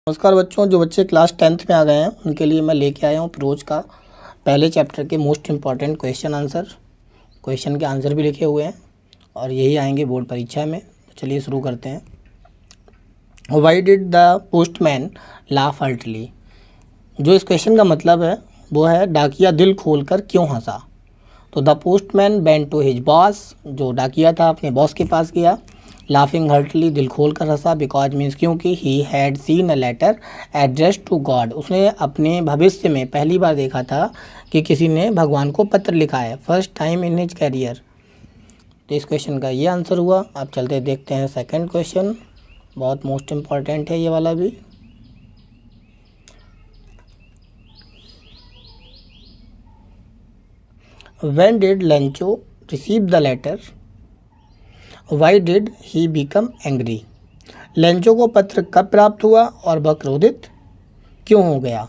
नमस्कार बच्चों, जो बच्चे क्लास 10th में आ गए हैं उनके लिए मैं लेके आया हूँ प्रोज का पहले चैप्टर के मोस्ट इम्पॉर्टेंट क्वेश्चन के आंसर भी लिखे हुए हैं और यही आएंगे बोर्ड परीक्षा में। तो चलिए शुरू करते हैं। Why did the postman laugh heartily. जो इस क्वेश्चन का मतलब है वो है डाकिया दिल खोलकर क्यों हंसा। तो the postman went to his boss, जो डाकिया था अपने बॉस के पास गया। लाफिंग हर्टली, दिल खोल कर हंसा। बिकॉज मीन्स क्योंकि he had seen a letter address to God, उसने अपने भविष्य में पहली बार देखा था कि किसी ने भगवान को पत्र लिखा है, first time in his career. तो इस क्वेश्चन का ये आंसर हुआ। अब चलते देखते हैं सेकंड क्वेश्चन, बहुत मोस्ट इम्पॉर्टेंट है ये वाला भी। When did Lencho receive the letter? Why did he become angry? Lencho को पत्र कब प्राप्त हुआ और वह क्रोधित क्यों हो गया।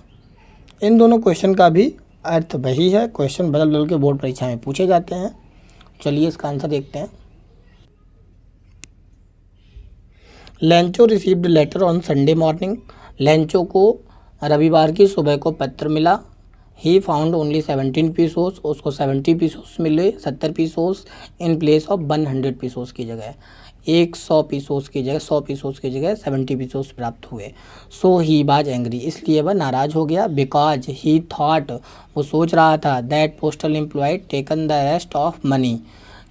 इन दोनों क्वेश्चन का भी अर्थ वही है। क्वेश्चन बदल बदल के बोर्ड परीक्षा में पूछे जाते हैं। चलिए इसका आंसर देखते हैं। Lencho received later on Sunday morning. Lencho को रविवार की सुबह को पत्र मिला। ही फाउंड ओनली 17 पीसोस, उसको 70 पीसोस मिले, 70 pesos in place of 100 pesos की जगह, 100 पीसोस की जगह 100 पीसोस की जगह 70 पीसोस प्राप्त हुए। सो ही वाज एंग्री, इसलिए वह नाराज हो गया। बिकॉज ही थॉट, वो सोच रहा था, that postal employ taken the rest of money,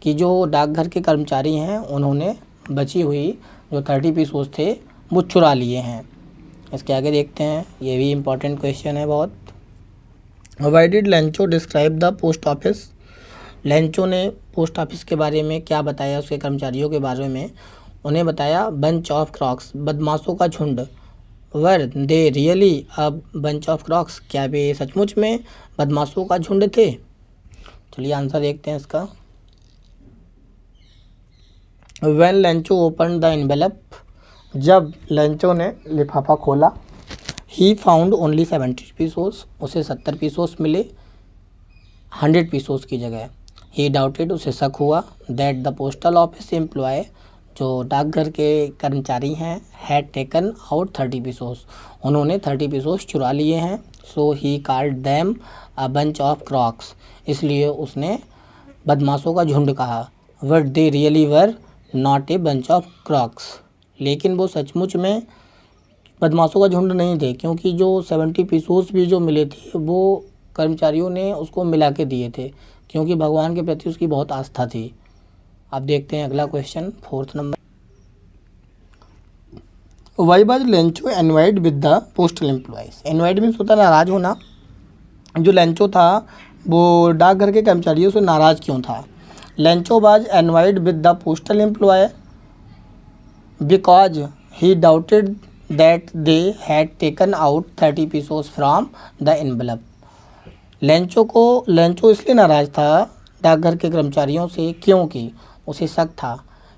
कि जो डाकघर के कर्मचारी हैं उन्होंने बची हुई जो 30 पीसोस थे वो चुरा लिए हैं। इसके आगे देखते हैं, ये भी इम्पॉर्टेंट क्वेश्चन है बहुत। Why did Lencho describe the post office. Lencho ने पोस्ट ऑफिस के बारे में क्या बताया, उसके कर्मचारियों के बारे में उन्हें बताया। बंच ऑफ क्रॉक्स, बदमाशों का झुंड। Were they really a bunch of crooks, क्या वे सचमुच में बदमाशों का झुंड थे। चलिए आंसर देखते हैं इसका। When Lencho open the envelope, जब लेंचो ने लिफाफा खोला। ही फाउंड ओनली 70 पीसोस, उसे 70 पीसोस मिले 100 पीसोस की जगह। ही डाउटेड, उसे शक हुआ। That the postal office employ, जो डाकघर के कर्मचारी हैं, हैड टेकन आउट 30 पीसोस, उन्होंने 30 पीसोस चुरा लिए हैं। So he called them a bunch of crooks, इसलिए उसने बदमाशों का झुंड कहा। But they really were not a bunch of crooks, लेकिन वो सचमुच में बदमाशों का झुंड नहीं थे, क्योंकि जो 70 पीसोस भी जो मिले थे वो कर्मचारियों ने उसको मिला के दिए थे, क्योंकि भगवान के प्रति उसकी बहुत आस्था थी। अब देखते हैं अगला क्वेश्चन, 4th नंबर। Why was Lencho envied with the postal employees. Envied means होता नाराज होना। जो लेंचो था वो डाकघर के कर्मचारियों से नाराज क्यों था। Lencho was envied with the postal employee because he doubted that they had taken out 30 pesos from the envelope। Lencho इसलिए नाराज था डाकघर के कर्मचारियों से क्योंकि उसे शक था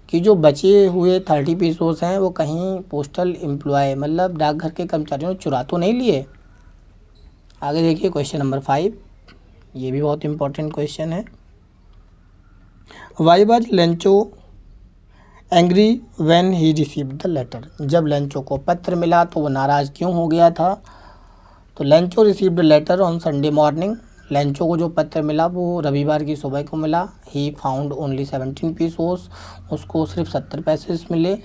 कि जो बचे हुए 30 पीसोस हैं वो कहीं पोस्टल एम्प्लॉय मतलब डाकघर के कर्मचारियों ने चुरा तो नहीं लिए। आगे देखिए क्वेश्चन नंबर 5, ये भी बहुत इंपॉर्टेंट क्वेश्चन है। Why was Lencho angry when he received the letter. जब लेंचो को पत्र मिला तो वो नाराज़ क्यों हो गया था। तो Lencho received later on Sunday morning, Lencho को जो पत्र मिला वो रविवार की सुबह को मिला। ही फाउंड ओनली 17 पीसोस, उसको सिर्फ 70 पैसे मिले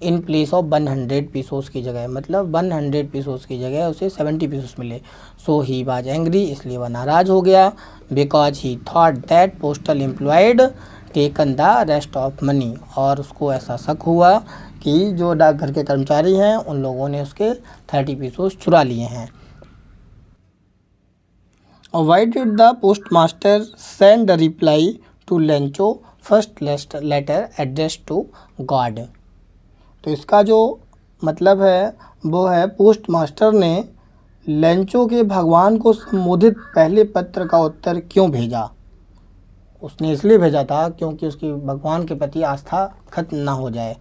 इन प्लेस ऑफ 100 पीसोस की जगह, मतलब 100 पीसोस की जगह उसे 70 पीसोस मिले। सो ही वाज एंग्री, इसलिए वह नाराज़ हो गया। Because he thought that postal employed taken the rest of money, और उसको ऐसा शक हुआ कि जो डाकघर के कर्मचारी हैं उन लोगों ने उसके 30 पीसोस चुरा लिए हैं। Why did the post master send the reply to Lencho first letter address to God. तो इसका जो मतलब है वो है पोस्ट मास्टर ने लेंचो के भगवान को संबोधित पहले पत्र का उत्तर क्यों भेजा। उसने इसलिए भेजा था क्योंकि उसकी भगवान के प्रति आस्था खत्म ना हो जाए।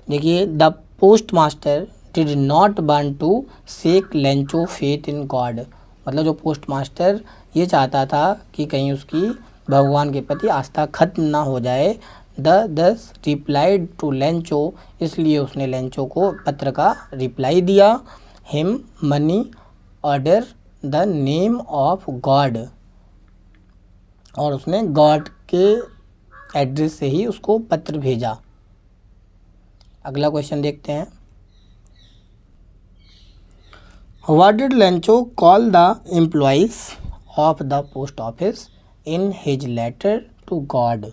देखिए, the post master did not want to shake Lencho faith in God, मतलब जो पोस्ट मास्टर ये चाहता था कि कहीं उसकी भगवान के प्रति आस्था खत्म ना हो जाए, दस रिप्लाइड टू लेंचो, इसलिए उसने लेंचो को पत्र का रिप्लाई दिया। Him money order the name of God, और उसने गॉड के एड्रेस से ही उसको पत्र भेजा। अगला क्वेश्चन देखते हैं। What did Lencho call the employees of the post office in his letter to God.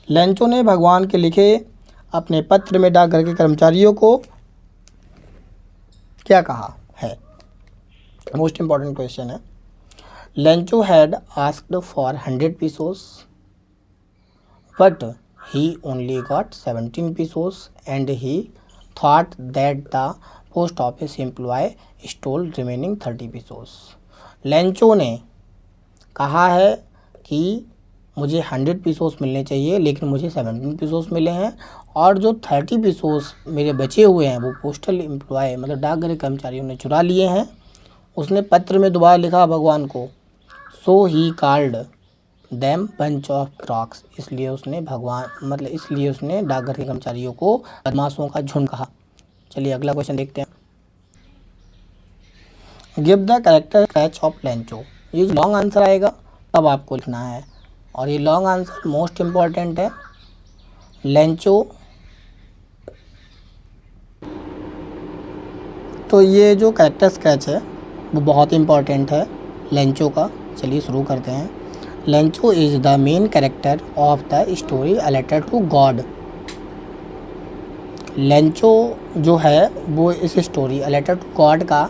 Lencho ने भगवान के लिखे अपने पत्र में डाकघर के कर्मचारियों को क्या कहा है? मोस्ट इम्पॉर्टेंट क्वेश्चन है। Lencho had asked for 100 pesos but he only got 17 pesos and he thought that the post office employee stole remaining 30 pesos। Lencho ने कहा है कि मुझे 100 pesos मिलने चाहिए, लेकिन मुझे 17 pesos मिले हैं, और जो 30 pesos मेरे बचे हुए हैं वो पोस्टल एम्प्लॉय मतलब डाकघर के कर्मचारियों ने चुरा लिए हैं। उसने पत्र में दोबारा लिखा भगवान को, so he called them bunch of crooks, इसलिए उसने डाकघर के कर्मचारियों को बदमाशों का झुंड कहा। चलिए अगला क्वेश्चन देखते हैं। Give the character sketch of Lencho. ये जो लॉन्ग आंसर आएगा तब आपको लिखना है, और ये लॉन्ग आंसर मोस्ट इम्पॉर्टेंट है। लेंचो, तो ये जो कैरेक्टर स्केच है वो बहुत इम्पॉर्टेंट है लेंचो का। चलिए शुरू करते हैं। Lencho is the main character of the story a letter to God. Lencho जो है वो इस story a letter to God का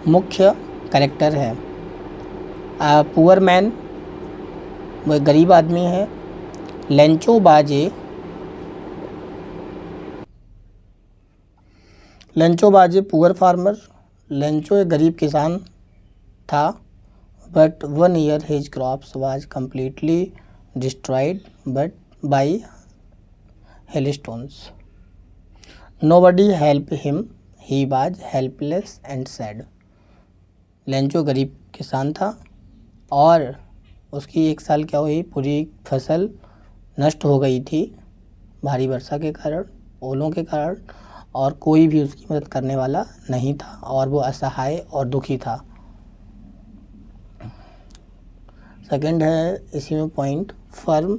मुख्य कैरेक्टर है। पुअर मैन, वो एक गरीब आदमी है। लेंचो बाजे पुअर फार्मर, लेंचो एक गरीब किसान था। But 1 year his crops was completely destroyed by hailstones. Nobody helped him. He was helpless and sad. Lencho गरीब किसान था और उसकी 1 साल क्या हुई, पूरी फसल नष्ट हो गई थी भारी वर्षा के कारण, ओलों के कारण, और कोई भी उसकी मदद करने वाला नहीं था, और वो असहाय और दुखी था। सेकंड है इसी में point, firm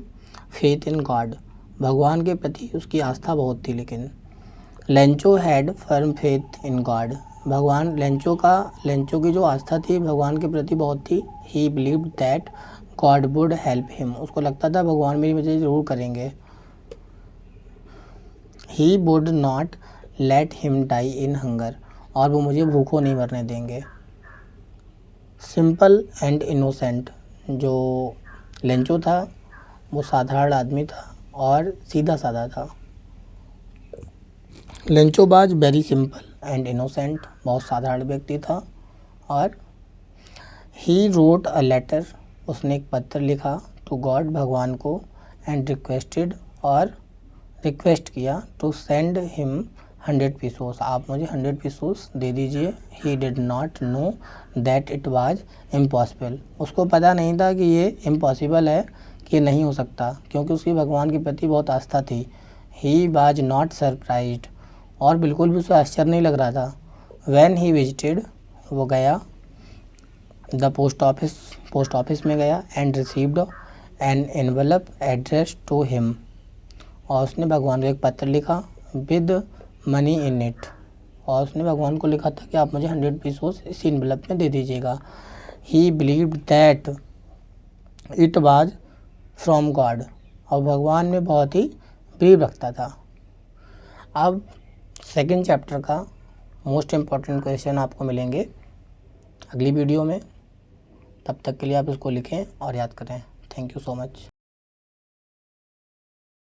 faith in God. भगवान के प्रति उसकी आस्था बहुत थी। लेकिन Lencho had firm faith in God, Lencho की जो आस्था थी भगवान के प्रति बहुत थी। He believed that God would help him, उसको लगता था भगवान मेरी मदद ज़रूर करेंगे। He would not let him die in hunger, और वो मुझे भूखों नहीं मरने देंगे। सिंपल एंड इनोसेंट, जो लेंचो था वो साधारण आदमी था और सीधा साधा था। लेंचो बाज वेरी सिंपल एंड इनोसेंट, बहुत साधारण व्यक्ति था। और ही रोट अ लेटर, उसने एक पत्र लिखा टू गॉड, भगवान को, एंड रिक्वेस्टेड, और रिक्वेस्ट किया टू सेंड हिम 100 pesos, आप मुझे 100 pesos दे दीजिए। He did not know that it was impossible, उसको पता नहीं था कि ये इम्पॉसिबल है, कि नहीं हो सकता, क्योंकि उसकी भगवान के प्रति बहुत आस्था थी। ही वाज नॉट सरप्राइज्ड, और बिल्कुल भी उसे आश्चर्य नहीं लग रहा था। व्हेन ही विजिटेड, वो गया द पोस्ट ऑफिस में गया, and received an envelope address to him, और उसने भगवान को एक पत्र लिखा विद मनी इन इट, और उसने भगवान को लिखा था कि आप मुझे 100 pesos इस एनवेलप में दे दीजिएगा। ही believed that it was from God, और भगवान में बहुत ही बिलीव रखता था। अब सेकंड चैप्टर का मोस्ट इम्पॉर्टेंट क्वेश्चन आपको मिलेंगे अगली वीडियो में। तब तक के लिए आप इसको लिखें और याद करें। Thank you so much.